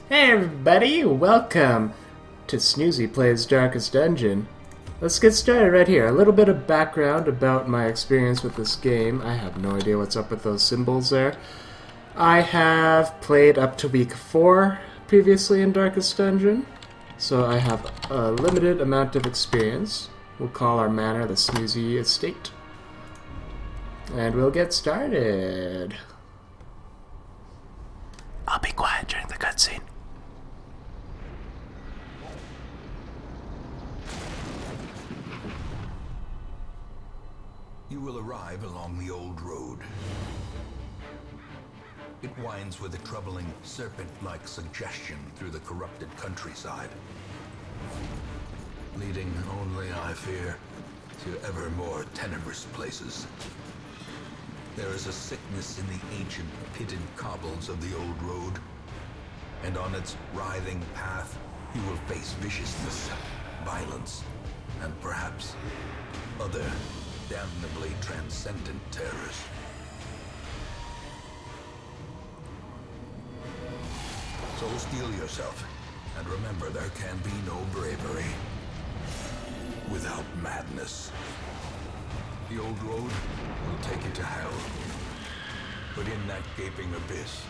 Hey everybody, welcome to Snoozy Plays Darkest Dungeon. Let's get started right here. A little bit of background about my experience with this game. I have no idea what's up with those symbols there. I have played up to week 4 previously in Darkest Dungeon, so I have a limited amount of experience. We'll call our manor the Snoozy Estate. And we'll get started. I'll be quiet during the cutscene. You will arrive along the old road. It winds with a troubling, serpent-like suggestion through the corrupted countryside, leading only, I fear, to ever more tenebrous places. There is a sickness in the ancient, pitted cobbles of the old road, and on its writhing path you will face viciousness, violence, and perhaps other damnably transcendent terrors. So steel yourself, and remember there can be no bravery without madness. The old road will take you to hell, but in that gaping abyss,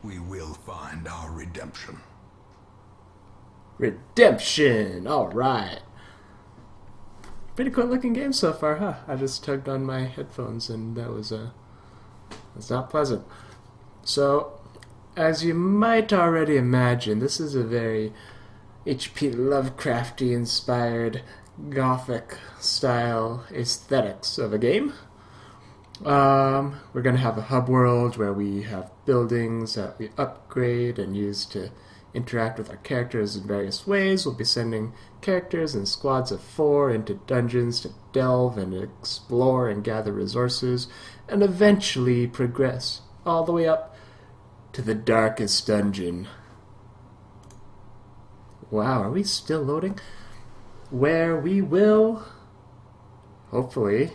we will find our redemption. Redemption! Alright. Pretty cool looking game so far, huh? I just tugged on my headphones and that was not pleasant. So, as you might already imagine, this is a very H.P. Lovecrafty inspired gothic style aesthetics of a game. We're going to have a hub world where we have buildings that we upgrade and use to interact with our characters in various ways. We'll be sending characters in squads of 4 into dungeons to delve and explore and gather resources and eventually progress all the way up to the darkest dungeon. Wow, are we still loading? Where we will, hopefully,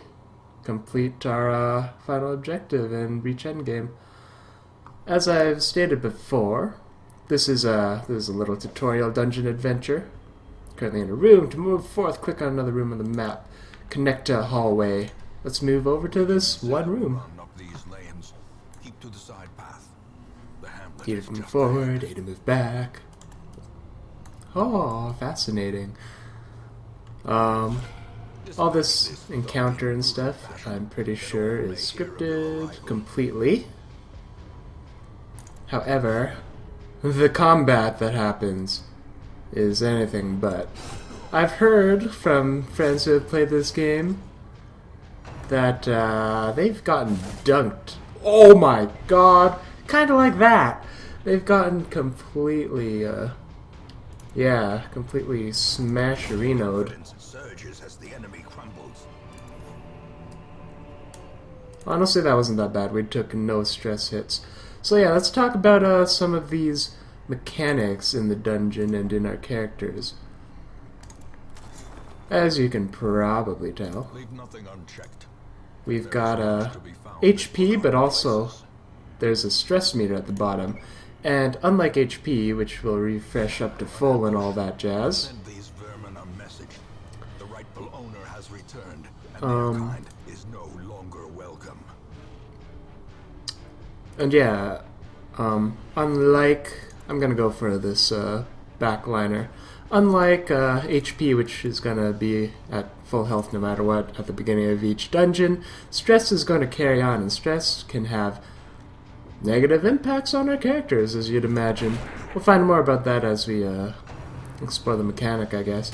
complete our final objective and reach endgame. As I've stated before, this is a little tutorial dungeon adventure. Currently in a room. To move forth, click on another room on the map. Connect to a hallway. Let's move over to this one room. Keep to the side path. E to move forward, A to move back. Oh, fascinating. All this encounter and stuff, I'm pretty sure, is scripted completely. However, the combat that happens is anything but. I've heard from friends who have played this game that they've gotten dunked. Oh my god! Kinda like that! They've gotten completely, completely smasherinoed. Honestly, that wasn't that bad. We took no stress hits. So yeah, let's talk about some of these mechanics in the dungeon and in our characters. As you can probably tell, we've got HP, but also there's a stress meter at the bottom. And unlike HP, which will refresh up to full and all that jazz, and yeah, unlike, I'm gonna go for this backliner. Unlike HP, which is gonna be at full health no matter what at the beginning of each dungeon, stress is going to carry on, and stress can have negative impacts on our characters, as you'd imagine. We'll find more about that as we explore the mechanic, I guess.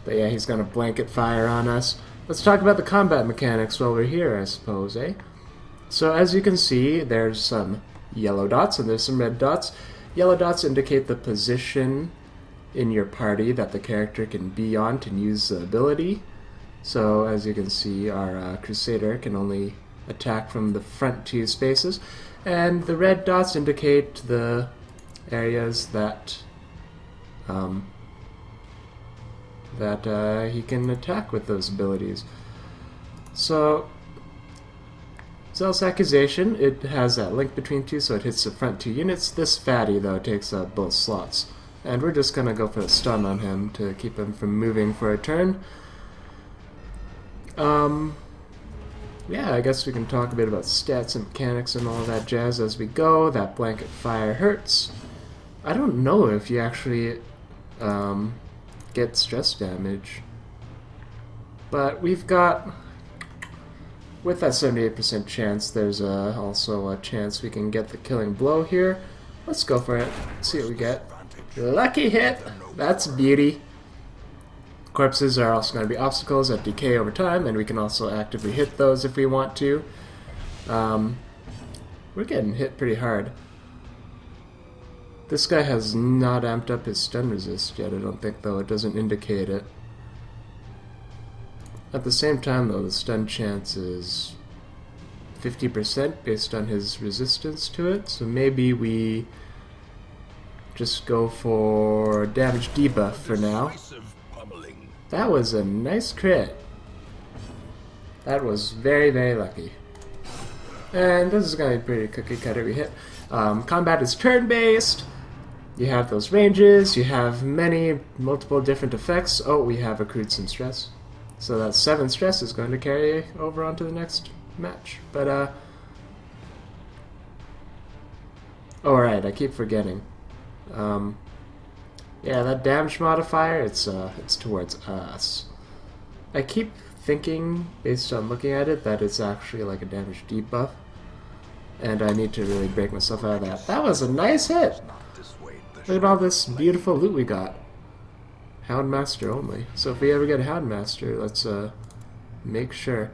But yeah, he's gonna blanket fire on us. Let's talk about the combat mechanics while we're here, I suppose, eh? So as you can see, there's some yellow dots and there's some red dots. Yellow dots indicate the position in your party that the character can be on to use the ability. So as you can see, our Crusader can only attack from the front 2 spaces. And the red dots indicate the areas that he can attack with those abilities. So Zealous Accusation, it has that link between two, so it hits the front two units. This fatty, though, takes up both slots. And we're just going to go for a stun on him to keep him from moving for a turn. Yeah, I guess we can talk a bit about stats and mechanics and all that jazz as we go. That blanket fire hurts. I don't know if you actually get stress damage. But we've got... With that 78% chance, there's also a chance we can get the killing blow here. Let's go for it. Let's see what we get. Lucky hit! That's beauty. Corpses are also going to be obstacles that decay over time, and we can also actively hit those if we want to. We're getting hit pretty hard. This guy has not amped up his stun resist yet, I don't think, though. It doesn't indicate it. At the same time, though, the stun chance is 50% based on his resistance to it, so maybe we just go for damage debuff for now. That was a nice crit. That was very, very lucky. And this is going to be pretty cookie cutter we hit. Combat is turn-based. You have those ranges. You have multiple different effects. Oh, we have accrued some stress. So that 7 stress is going to carry over onto the next match. But, oh, right, I keep forgetting. Yeah, that damage modifier, it's towards us. I keep thinking, based on looking at it, that it's actually like a damage debuff. And I need to really break myself out of that. That was a nice hit! Look at all this beautiful loot we got. Houndmaster only. So if we ever get a Houndmaster, let's make sure.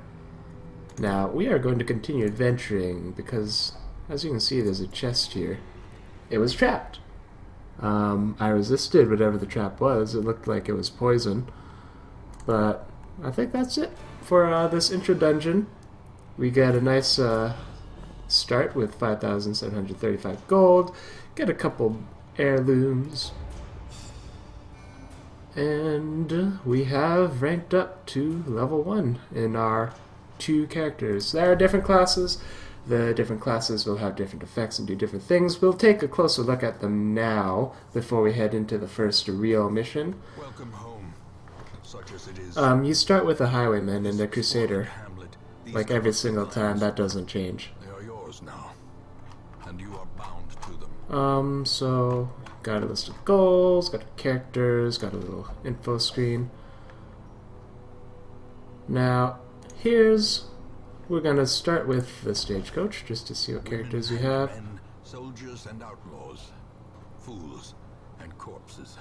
Now, we are going to continue adventuring, because, as you can see, there's a chest here. It was trapped. I resisted whatever the trap was. It looked like it was poison. But I think that's it for this intro dungeon. We get a nice start with 5,735 gold. Get a couple heirlooms. And we have ranked up to level 1 in our 2 characters. There are different classes. The different classes will have different effects and do different things. We'll take a closer look at them now before we head into the first real mission. Welcome home, such as it is. You start with a highwayman and a crusader. Like every single time, that doesn't change. They are yours now, and you are bound to them. So got a list of goals, got characters, got a little info screen. Now, we're gonna start with the stagecoach just to see what characters we have. Men, soldiers and outlaws, fools and corpses.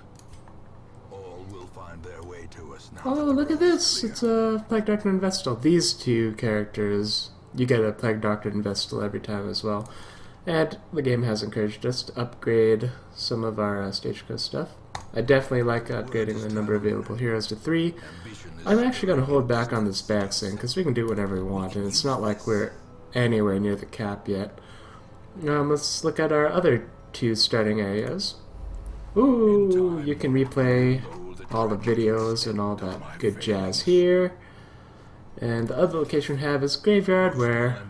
All will find their way to us now. Oh, look at this! It's a Plague Doctor and Vestal. These 2 characters, you get a Plague Doctor and Vestal every time as well. And the game has encouraged us to upgrade some of our stagecoach stuff. I definitely like upgrading the number of available heroes to 3. I'm actually going to hold back on this barracks thing, because we can do whatever we want, and it's not like we're anywhere near the cap yet. Let's look at our other 2 starting areas. Ooh, you can replay all the videos and all that good jazz here. And the other location we have is Graveyard, where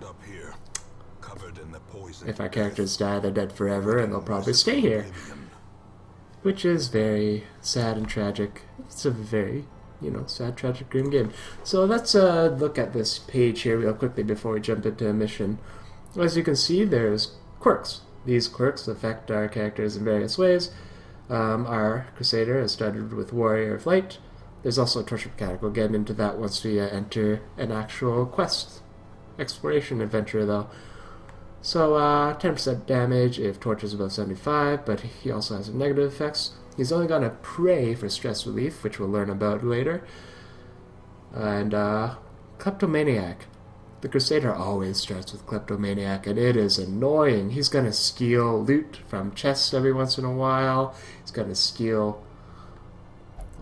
if our characters die, they're dead forever, and they'll probably stay here. Which is very sad and tragic. It's a very, sad, tragic, grim game. So let's look at this page here real quickly before we jump into a mission. As you can see, there's quirks. These quirks affect our characters in various ways. Our Crusader has started with Warrior of Light. There's also a torture mechanic. We'll get into that once we enter an actual quest. Exploration adventure, though. So, 10% damage if torture is above 75, but he also has some negative effects. He's only going to pray for stress relief, which we'll learn about later. And, Kleptomaniac. The Crusader always starts with Kleptomaniac, and it is annoying. He's going to steal loot from chests every once in a while. He's going to steal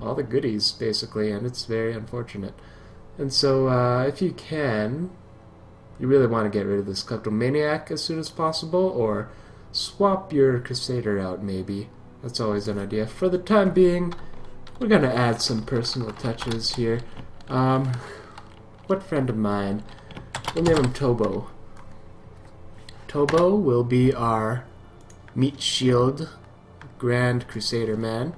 all the goodies, basically, and it's very unfortunate. And so, if you can, you really want to get rid of this Kleptomaniac as soon as possible, or swap your Crusader out, maybe. That's always an idea. For the time being, we're going to add some personal touches here. What friend of mine? We'll name him Tobo. Tobo will be our Meat Shield Grand Crusader man.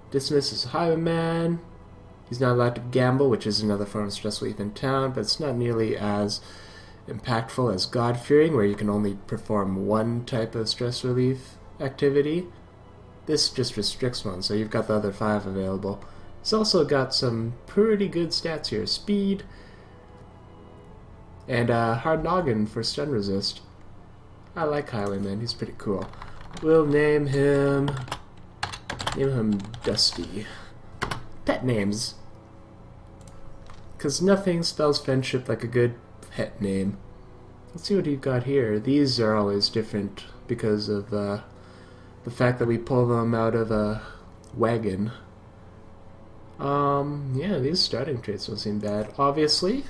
Dismas is Highwayman. He's not allowed to gamble, which is another form of stress relief in town, but it's not nearly as impactful as God-fearing, where you can only perform one type of stress relief activity. This just restricts one, so you've got the other 5 available. It's also got some pretty good stats here. Speed, and hard noggin for stun resist. I like Highwayman, he's pretty cool. We'll name him Dusty. Pet names. Because nothing spells friendship like a good pet name. Let's see what you've got here. These are always different because of the fact that we pull them out of a wagon. Yeah, these starting traits don't seem bad. Obviously,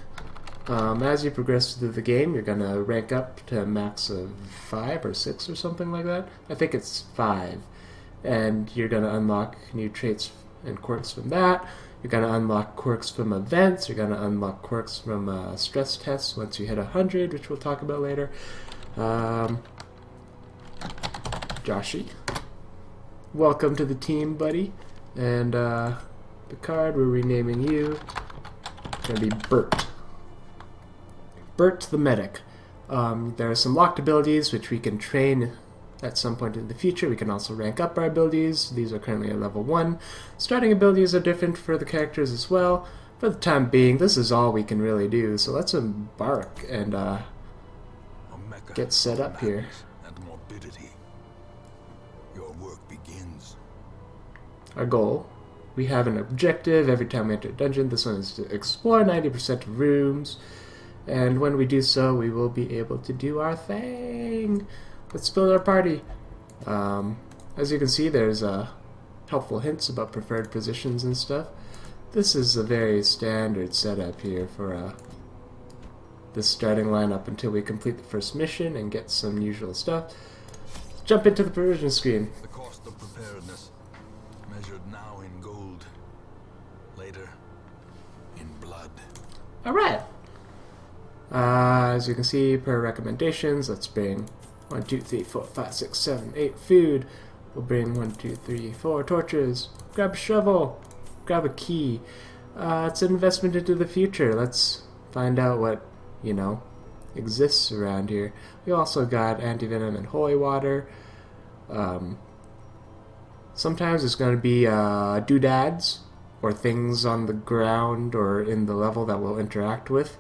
as you progress through the game, you're gonna rank up to a max of 5 or 6 or something like that. I think it's 5. And you're gonna unlock new traits and quirks from that. You're gonna unlock quirks from events. You're gonna unlock quirks from stress tests once you hit 100, which we'll talk about later. Joshy, welcome to the team, buddy. And Picard, we're renaming you. It's gonna be Bert. Bert the medic. There are some locked abilities which we can train at some point in the future. We can also rank up our abilities. These are currently at level 1. Starting abilities are different for the characters as well. For the time being, this is all we can really do. So let's embark and get set up here. And morbidity. Your work begins. Our goal. We have an objective every time we enter a dungeon. This one is to explore 90% of rooms. And when we do so, we will be able to do our thing. Let's build our party. As you can see, there's helpful hints about preferred positions and stuff. This is a very standard setup here for the starting lineup until we complete the first mission and get some usual stuff. Let's jump into the provision screen. The cost of preparedness, measured now in gold, later in blood. Alright. As you can see, per recommendations, let's bring 1, 2, 3, 4, 5, 6, 7, 8 food. We'll bring 1, 2, 3, 4 torches. Grab a shovel. Grab a key. It's an investment into the future. Let's find out what, exists around here. We also got anti-venom and holy water. Sometimes it's going to be doodads or things on the ground or in the level that we'll interact with.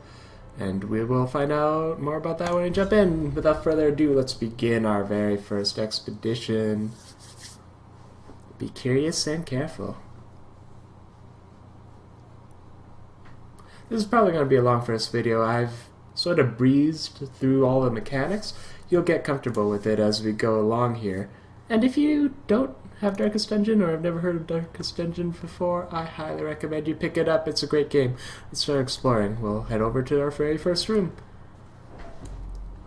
And we will find out more about that when we jump in. Without further ado, let's begin our very first expedition. Be curious and careful. This is probably going to be a long first video. I've sort of breezed through all the mechanics. You'll get comfortable with it as we go along here. And if you don't have Darkest Dungeon or have never heard of Darkest Dungeon before, I highly recommend you pick it up. It's a great game. Let's start exploring. We'll head over to our very first room.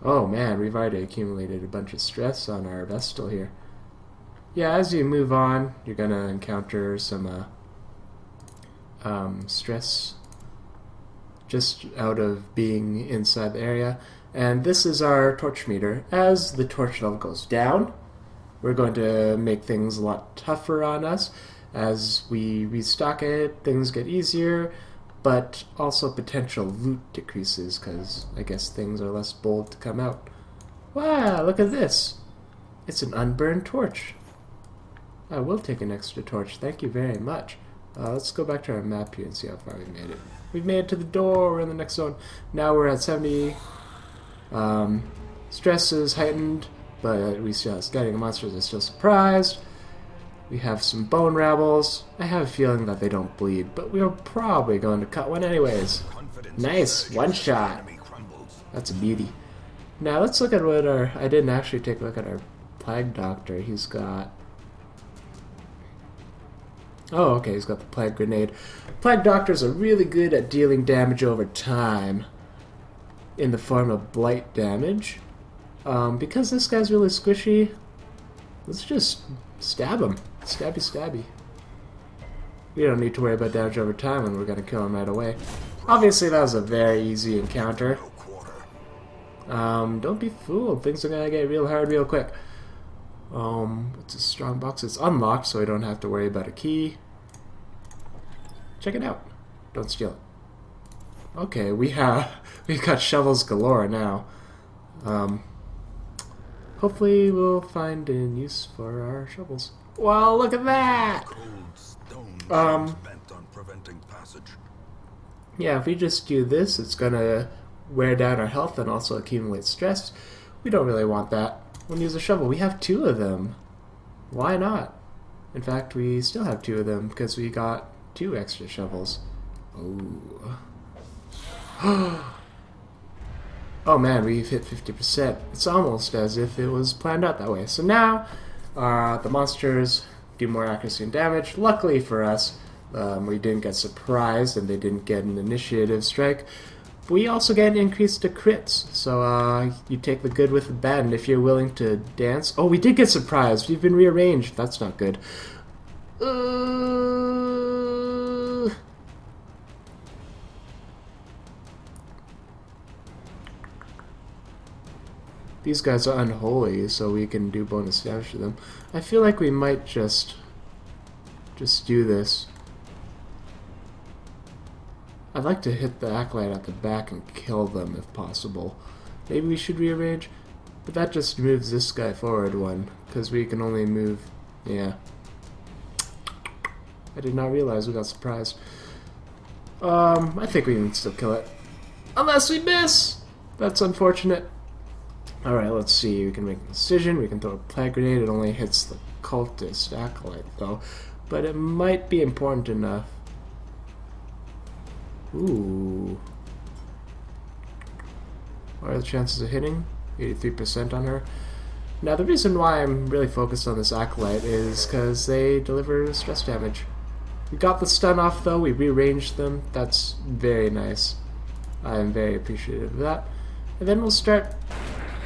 Oh man, we've already accumulated a bunch of stress on our Vestal here. Yeah, as you move on, you're gonna encounter some stress just out of being inside the area. And this is our torch meter. As the torch level goes down, we're going to make things a lot tougher on us. As we restock it, things get easier, but also potential loot decreases because I guess things are less bold to come out. Wow, look at this. It's an unburned torch. I will take an extra torch. Thank you very much. Let's go back to our map here and see how far we made it. We've made it to the door. We're in the next zone. Now we're at 70. Stress is heightened, but we still have scouting monsters are still surprised. We have some bone rabbles. I have a feeling that they don't bleed, but we're probably going to cut one anyways. Nice, one shot. That's a beauty. Now let's look at what our... I didn't actually take a look at our Plague Doctor. He's got... Oh, okay, he's got the Plague Grenade. Plague Doctors are really good at dealing damage over time in the form of blight damage. Because this guy's really squishy, let's just stab him. Stabby, stabby. We don't need to worry about damage over time when we're going to kill him right away. Obviously, that was a very easy encounter. Don't be fooled. Things are gonna get real hard real quick. It's a strong box. It's unlocked, so I don't have to worry about a key. Check it out. Don't steal it. Okay, we've got shovels galore now. Hopefully we'll find a use for our shovels. Well, look at that! Cold stone bent on preventing passage. Yeah, if we just do this, it's gonna wear down our health and also accumulate stress. We don't really want that. We'll use a shovel. We have 2 of them. Why not? In fact, we still have 2 of them because we got 2 extra shovels. Oh. Oh man, we've hit 50%. It's almost as if it was planned out that way. So now, the monsters do more accuracy and damage. Luckily for us, we didn't get surprised and they didn't get an initiative strike. We also get an increase to crits, so you take the good with the bad, and if you're willing to dance... Oh, we did get surprised. We've been rearranged. That's not good. These guys are unholy, so we can do bonus damage to them. I feel like we might just do this. I'd like to hit the acolyte at the back and kill them if possible. Maybe we should rearrange, but that just moves this guy forward 1, because we can only move... Yeah. I did not realize we got surprised. I think we can still kill it. Unless we miss! That's unfortunate. Alright, let's see. We can make a decision. We can throw a plague grenade. It only hits the cultist acolyte, though. But it might be important enough. Ooh. What are the chances of hitting? 83% on her. Now, the reason why I'm really focused on this acolyte is because they deliver stress damage. We got the stun off, though. We rearranged them. That's very nice. I'm very appreciative of that. And then we'll start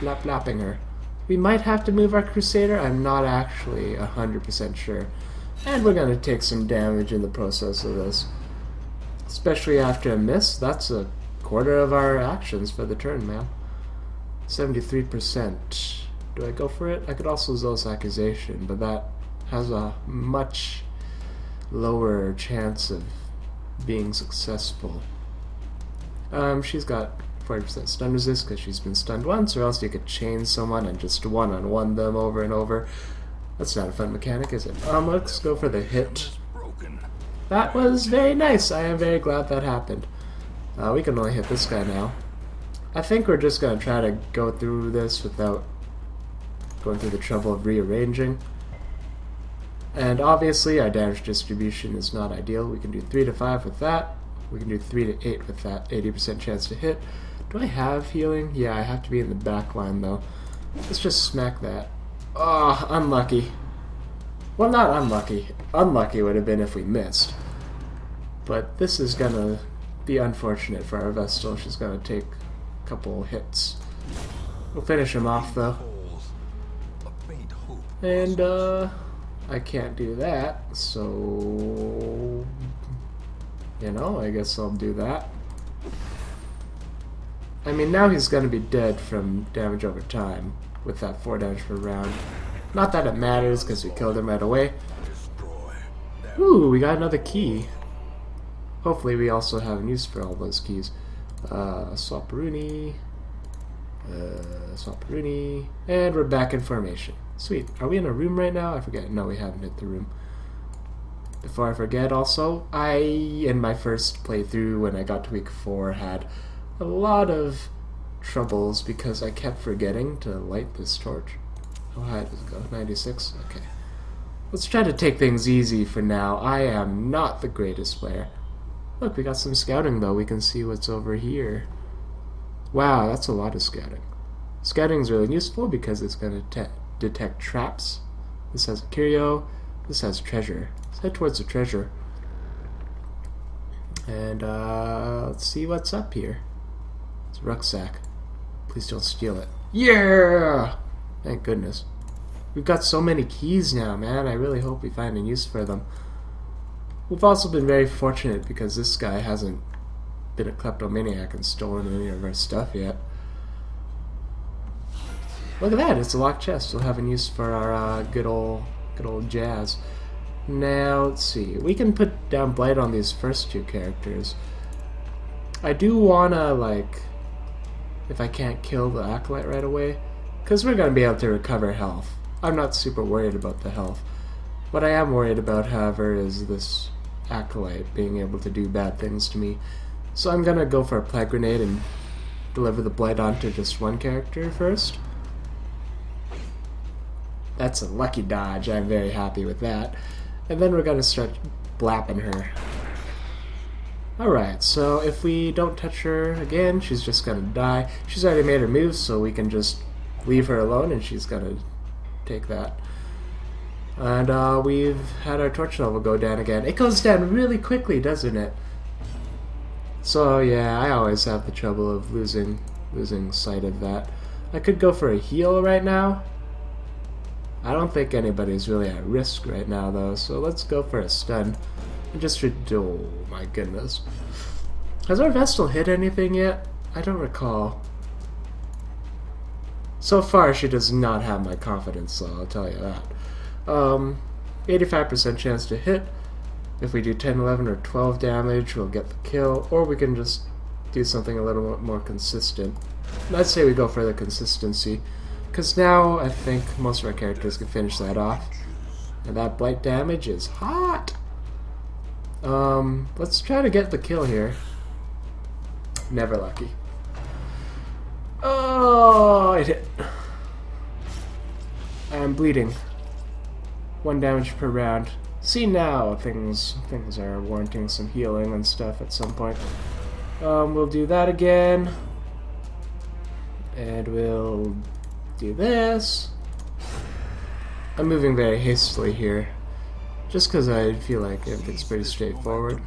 lapping her. We might have to move our Crusader. I'm not actually 100% sure. And we're going to take some damage in the process of this. Especially after a miss. That's a quarter of our actions for the turn, man. 73%. Do I go for it? I could also Zealous Accusation, but that has a much lower chance of being successful. She's got 40% stun resist because she's been stunned once, or else you could chain someone and just one-on-one them over and over. That's not a fun mechanic, is it? Let's go for the hit. That was very nice. I am very glad that happened. We can only hit this guy now. I think we're just going to try to go through this without going through the trouble of rearranging. And obviously our damage distribution is not ideal. We can do 3 to 5 with that. We can do 3 to 8 with that. 80% chance to hit. Do I have healing? Yeah, I have to be in the back line though. Let's just smack that. Oh, unlucky. Well, not unlucky. Unlucky would have been if we missed. But this is gonna be unfortunate for our Vestal. She's gonna take a couple hits. We'll finish him off though. And I can't do that, so you know, I guess I'll do that. I mean, now he's gonna be dead from damage over time with that 4 damage per round. Not that it matters, because we killed him right away. Ooh, we got another key. Hopefully we also have an use for all those keys. Swapperoonie. Swapperoonie. And we're back in formation. Sweet. Are we in a room right now? I forget. No, we haven't hit the room. Before I forget also, I, in my first playthrough when I got to week 4, had a lot of troubles because I kept forgetting to light this torch. How high does it go? 96? Okay. Let's try to take things easy for now. I am not the greatest player. Look, we got some scouting though. We can see what's over here. Wow, that's a lot of scouting. Scouting is really useful because it's going to detect traps. This has a curio. This has treasure. Let's head towards the treasure. And let's see what's up here. It's a rucksack. Please don't steal it. Yeah! Thank goodness. We've got so many keys now, man. I really hope we find a use for them. We've also been very fortunate because this guy hasn't been a kleptomaniac and stolen any of our stuff yet. Look at that, it's a locked chest. We'll have a use for our good old jazz. Now, let's see. We can put down Blight on these first two characters. I do wanna, like, if I can't kill the Acolyte right away, because we're gonna be able to recover health. I'm not super worried about the health. What I am worried about, however, is this Acolyte being able to do bad things to me. So I'm gonna go for a Plague Grenade and deliver the Blight onto just one character first. That's a lucky dodge. I'm very happy with that. And then we're gonna start blapping her. Alright, so if we don't touch her again, she's just gonna die. She's already made her moves, so we can just leave her alone and she's gonna take that. And we've had our torch level go down again. It goes down really quickly, doesn't it? So yeah, I always have the trouble of losing sight of that. I could go for a heal right now. I don't think anybody's really at risk right now though, so let's go for a stun. Oh my goodness. Has our Vestal hit anything yet? I don't recall. So far she does not have my confidence, so I'll tell you that. 85% chance to hit. If we do 10, 11, or 12 damage, we'll get the kill, or we can just do something a little bit more consistent. I'd say we go for the consistency, because now I think most of our characters can finish that off. And that Blight damage is hot! Let's try to get the kill here. Never lucky. Oh, it hit. I'm bleeding. 1 damage per round. See now, things are warranting some healing and stuff at some point. We'll do that again. And we'll do this. I'm moving very hastily here. Just because I feel like everything's pretty straightforward.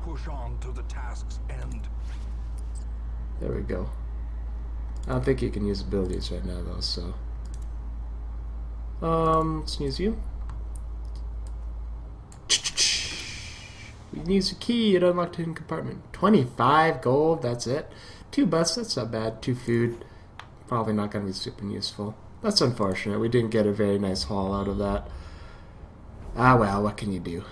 Push on to the task's end. There we go. I don't think you can use abilities right now though, so. Let's use you. We can use a key, it unlocked a hidden compartment. 25 gold, that's it. 2 busts, that's not bad. 2 food, probably not going to be super useful. That's unfortunate, we didn't get a very nice haul out of that. Ah well, what can you do?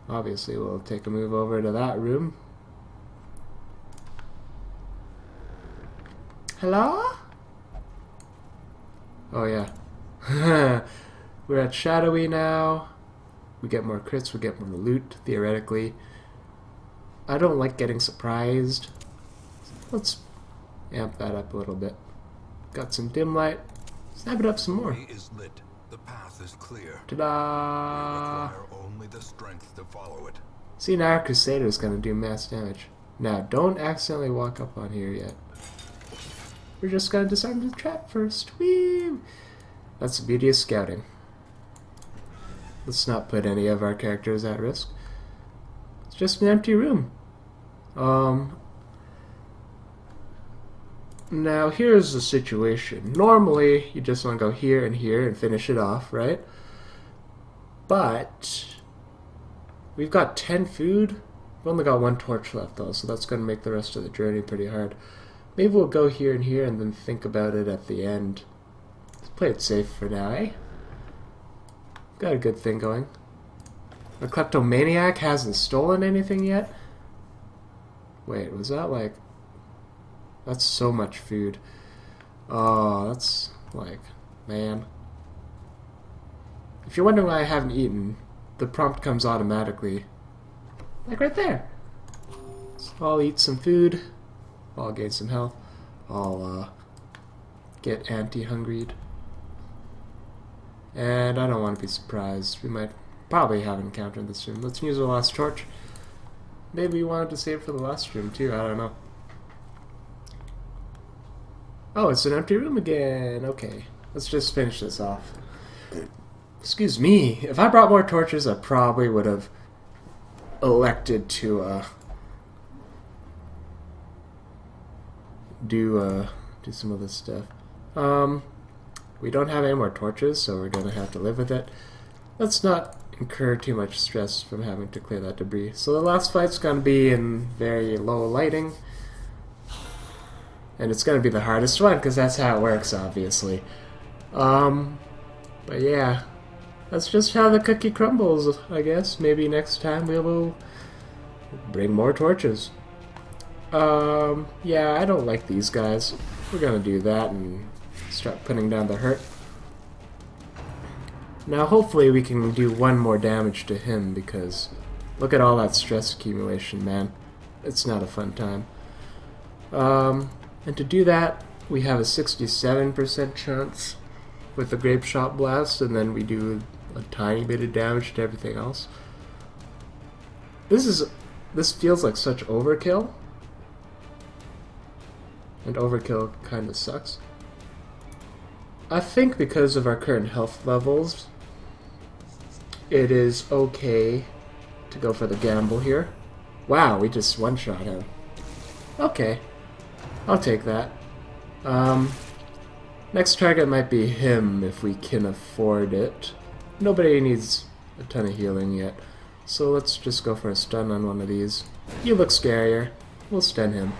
Obviously we'll take a move over to that room. Hello? Oh yeah. We're at Shadowy now. We get more crits, we get more loot, theoretically. I don't like getting surprised. Let's amp that up a little bit. Got some dim light. Snap it up some more. Is lit. The path is clear. Ta-da! We require only the strength to follow it. See, now our Crusader's gonna do mass damage. Now, don't accidentally walk up on here yet. We're just gonna disarm the trap first. Whee! That's the beauty of scouting. Let's not put any of our characters at risk. It's just an empty room. Now here's the situation. Normally, you just want to go here and here and finish it off, right? But we've got 10 food. We've only got 1 torch left though, so that's going to make the rest of the journey pretty hard. Maybe we'll go here and here and then think about it at the end. Let's play it safe for now, eh? Got a good thing going. The kleptomaniac hasn't stolen anything yet? Wait, was that like... That's so much food. Oh, that's like... Man. If you're wondering why I haven't eaten, the prompt comes automatically. Like right there. So I'll eat some food. I'll gain some health. I'll get anti-hungried. And I don't want to be surprised. We might probably have an encounter in this room. Let's use the last torch. Maybe we wanted to save for the last room too. I don't know. Oh, it's an empty room again. Okay. Let's just finish this off. Excuse me. If I brought more torches, I probably would have elected to do some of this stuff. We don't have any more torches, so we're going to have to live with it. Let's not incur too much stress from having to clear that debris. So the last fight's going to be in very low lighting. And it's going to be the hardest one, because that's how it works, obviously. But yeah, that's just how the cookie crumbles, I guess. Maybe next time we will bring more torches. Yeah, I don't like these guys. We're going to do that and start putting down the hurt. Now, hopefully we can do one more damage to him, because look at all that stress accumulation, man. It's not a fun time. And to do that, we have a 67% chance with the Grape Shot Blast, and then we do a tiny bit of damage to everything else. This feels like such overkill. And overkill kind of sucks. I think because of our current health levels, it is okay to go for the gamble here. Wow, we just one-shot him. Okay, I'll take that. Next target might be him if we can afford it. Nobody needs a ton of healing yet, so let's just go for a stun on one of these. You look scarier. We'll stun him.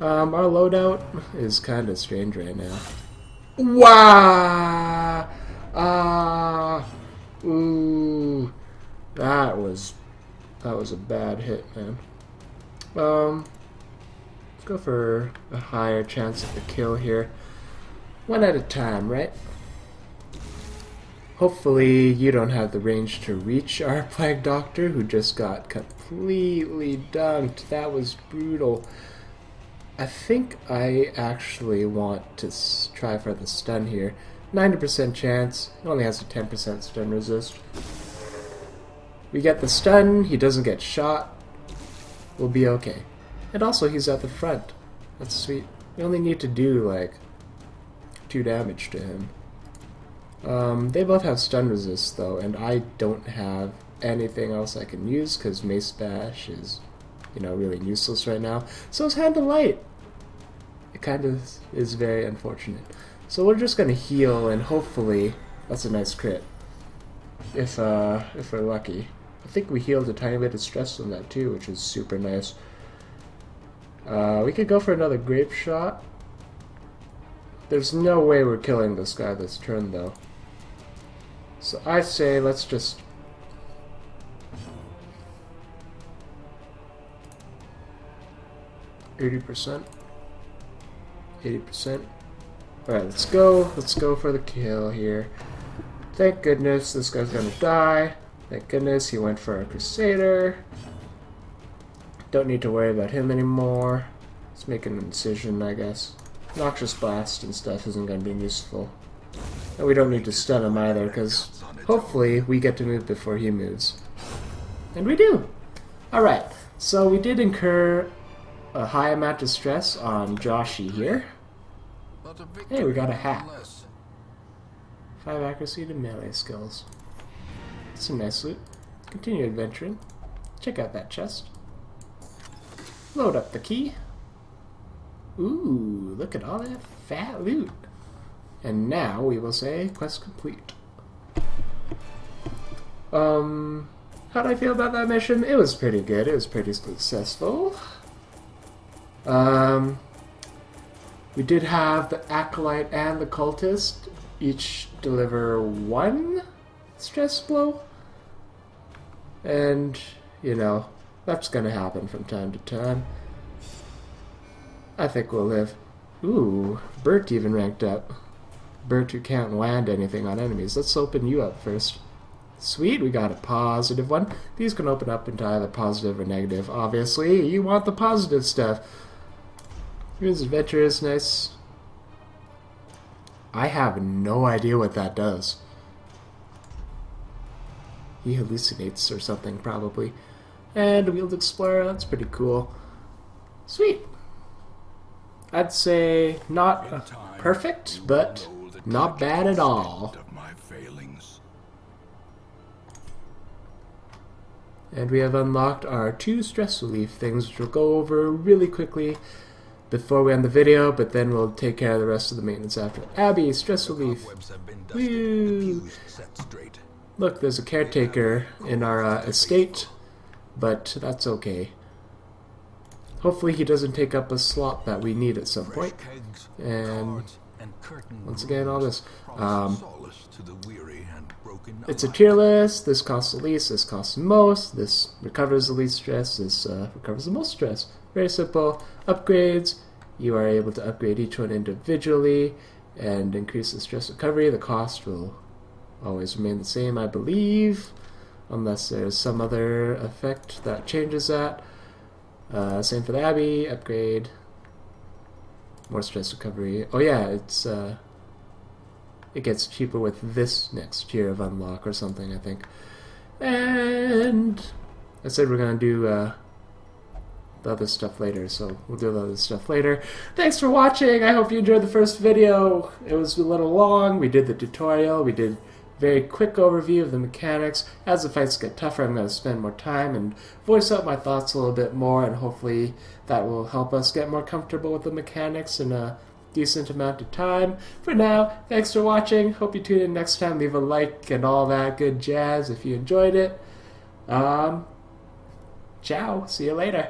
Our loadout is kind of strange right now. Wow! Ooh, that was a bad hit, man. Let's go for a higher chance of the kill here. One at a time, right? Hopefully you don't have the range to reach our Plague Doctor, who just got completely dunked. That was brutal. I think I actually want to try for the stun here. 90% chance. It only has a 10% stun resist. We get the stun, he doesn't get shot. We'll be okay. And also he's at the front. That's sweet. We only need to do like 2 damage to him. They both have stun resist though, and I don't have anything else I can use because Mace Bash is, you know, really useless right now. So is Hand of Light. It kind of is very unfortunate. So we're just gonna heal, and hopefully that's a nice crit. If we're lucky. I think we healed a tiny bit of stress on that too, which is super nice. We could go for another Grape Shot. There's no way we're killing this guy this turn though. So I say let's just... %. 80%. Alright, let's go. Let's go for the kill here. Thank goodness this guy's gonna die. Thank goodness he went for a Crusader. Don't need to worry about him anymore. Let's make an incision, I guess. Noxious Blast and stuff isn't gonna be useful. And we don't need to stun him either, because hopefully we get to move before he moves. And we do! Alright, so we did incur a high amount of stress on Joshy here. Hey, we got a hat. 5 accuracy to melee skills. Some nice loot. Continue adventuring. Check out that chest. Load up the key. Ooh, look at all that fat loot. And now we will say quest complete. How'd I feel about that mission? It was pretty good. It was pretty successful. We did have the Acolyte and the Cultist each deliver 1 stress blow. And, you know, that's gonna happen from time to time. I think we'll live. Ooh, Bert even ranked up. Bert who can't land anything on enemies. Let's open you up first. Sweet, we got a positive one. These can open up into either positive or negative. Obviously, you want the positive stuff. Here's Adventure is nice. I have no idea what that does. He hallucinates or something, probably. And Wheeled Explorer, that's pretty cool. Sweet. I'd say not perfect, but not bad at all. And we have unlocked our 2 stress relief things, which we'll go over really quickly before we end the video, but then we'll take care of the rest of the maintenance after. Abby, stress relief. Woo! Look, there's a caretaker in our estate, but that's okay. hopefully he doesn't take up a slot that we need at some point. Kegs, And cards, and curtain once again, all this. promise solace to the weary and broken It's a alike. tier list. This costs the least. This costs the most. This recovers the least stress. This recovers the most stress. Very simple. Upgrades. You are able to upgrade each one individually and increase the stress recovery. The cost will always remain the same, I believe, unless there's some other effect that changes that. Same for the Abbey. Upgrade. More stress recovery. Oh yeah, it gets cheaper with this next tier of unlock or something, I think. And I said we're gonna do the other stuff later, so we'll do the other stuff later. Thanks for watching. I hope you enjoyed the first video. It was a little long. We did the tutorial. We did very quick overview of the mechanics. As the fights get tougher, I'm going to spend more time and voice out my thoughts a little bit more, and hopefully that will help us get more comfortable with the mechanics in a decent amount of time. For now, thanks for watching. Hope you tune in next time. Leave a like and all that good jazz if you enjoyed it. Ciao. See you later.